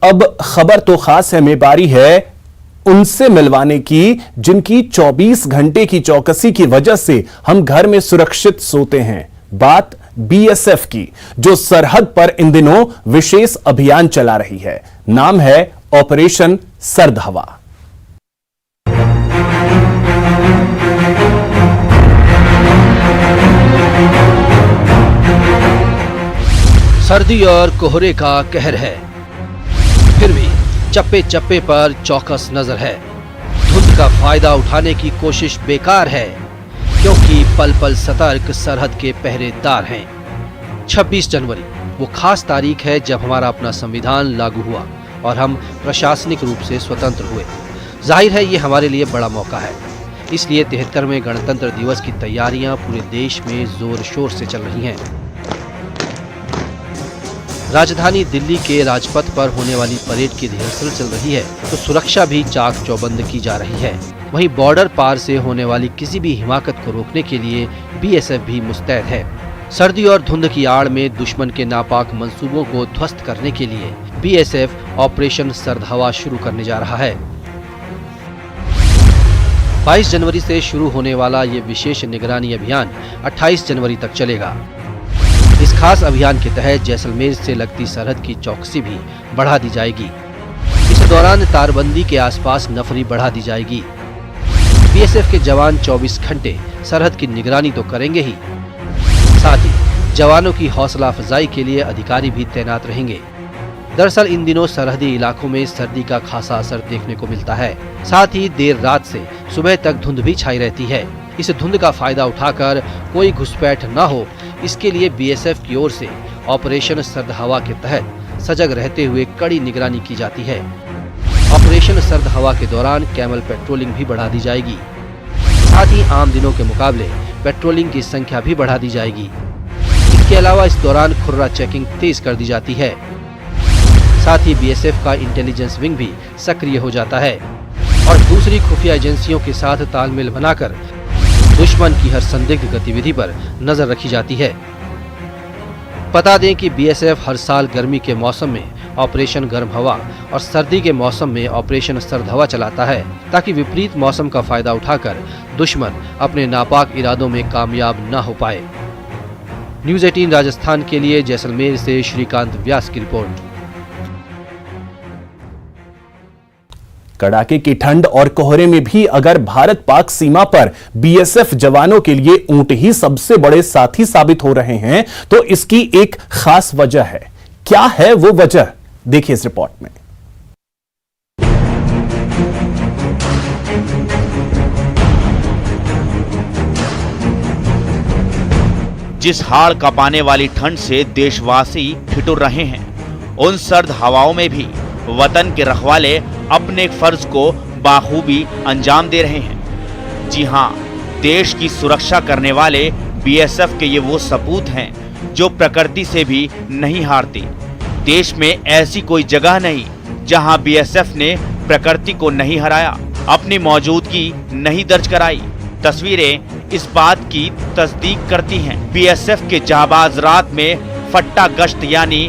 अब खबर तो खास है, मेबारी है उनसे मिलवाने की जिनकी 24 घंटे की चौकसी की वजह से हम घर में सुरक्षित सोते हैं। बात बीएसएफ की, जो सरहद पर इन दिनों विशेष अभियान चला रही है। नाम है ऑपरेशन सर्द हवा। सर्दी और कोहरे का कहर है, फिर भी चप्पे चप्पे पर चौकस नजर है। धुंध का फायदा उठाने की कोशिश बेकार है, क्योंकि पल पल सतर्क सरहद के पहरेदार हैं। 26 जनवरी वो खास तारीख है जब हमारा अपना संविधान लागू हुआ और हम प्रशासनिक रूप से स्वतंत्र हुए। जाहिर है ये हमारे लिए बड़ा मौका है, इसलिए 73वें गणतंत्र दिवस की तैयारियां पूरे देश में जोर शोर से चल रही हैं। राजधानी दिल्ली के राजपथ पर होने वाली परेड की रिहर्सल चल रही है, तो सुरक्षा भी चाक चौबंद की जा रही है। वहीं बॉर्डर पार से होने वाली किसी भी हिमाकत को रोकने के लिए बीएसएफ भी मुस्तैद है। सर्दी और धुंध की आड़ में दुश्मन के नापाक मंसूबों को ध्वस्त करने के लिए बीएसएफ ऑपरेशन सर्द हवा शुरू करने जा रहा है। 22 जनवरी से शुरू होने वाला ये विशेष निगरानी अभियान 28 जनवरी तक चलेगा। इस खास अभियान के तहत जैसलमेर से लगती सरहद की चौकसी भी बढ़ा दी जाएगी। इस दौरान तारबंदी के आसपास नफरी बढ़ा दी जाएगी। बीएसएफ के जवान 24 घंटे सरहद की निगरानी तो करेंगे ही, साथ ही जवानों की हौसला अफजाई के लिए अधिकारी भी तैनात रहेंगे। दरअसल इन दिनों सरहदी इलाकों में सर्दी का खासा असर देखने को मिलता है। साथ ही देर रात से सुबह तक धुंध भी छाई रहती है। इस धुंध का फायदा उठाकर कोई घुसपैठ न हो, इसके लिए बीएसएफ की ओर से ऑपरेशन सर्द हवा के तहत सजग रहते हुए कड़ी निगरानी की जाती है। ऑपरेशन सर्द हवा के दौरान कैमल पेट्रोलिंग भी बढ़ा दी जाएगी। साथ ही आम दिनों के मुकाबले पेट्रोलिंग की संख्या भी बढ़ा दी जाएगी। इसके अलावा इस दौरान खुर्रा चेकिंग तेज कर दी जाती है। साथ ही बीएसएफ का इंटेलिजेंस विंग भी सक्रिय हो जाता है और दूसरी खुफिया एजेंसियों के साथ तालमेल बनाकर दुश्मन की हर संदिग्ध गतिविधि पर नजर रखी जाती है। बता दें कि बीएसएफ हर साल गर्मी के मौसम में ऑपरेशन गर्म हवा और सर्दी के मौसम में ऑपरेशन सर्द हवा चलाता है, ताकि विपरीत मौसम का फायदा उठाकर दुश्मन अपने नापाक इरादों में कामयाब न हो पाए। न्यूज़ 18 राजस्थान के लिए जैसलमेर से श्रीकांत व्यास की रिपोर्ट। कड़ाके की ठंड और कोहरे में भी अगर भारत पाक सीमा पर बीएसएफ जवानों के लिए ऊंट ही सबसे बड़े साथी साबित हो रहे हैं, तो इसकी एक खास वजह है। क्या है वो वजह, देखिए इस रिपोर्ट में। जिस हाड़ कांपाने वाली ठंड से देशवासी ठिठुर रहे हैं, उन सर्द हवाओं में भी वतन के रखवाले अपने फर्ज को बाखूबी अंजाम दे रहे हैं। जी हां, देश की सुरक्षा करने वाले बीएसएफ के ये वो सपूत हैं जो प्रकृति से भी नहीं हारते। देश में ऐसी कोई जगह नहीं जहां बीएसएफ ने प्रकृति को नहीं हराया, अपनी मौजूदगी नहीं दर्ज कराई। तस्वीरें इस बात की तस्दीक करती हैं। बीएसएफ के जाबाज रात में फट्टा गश्त यानी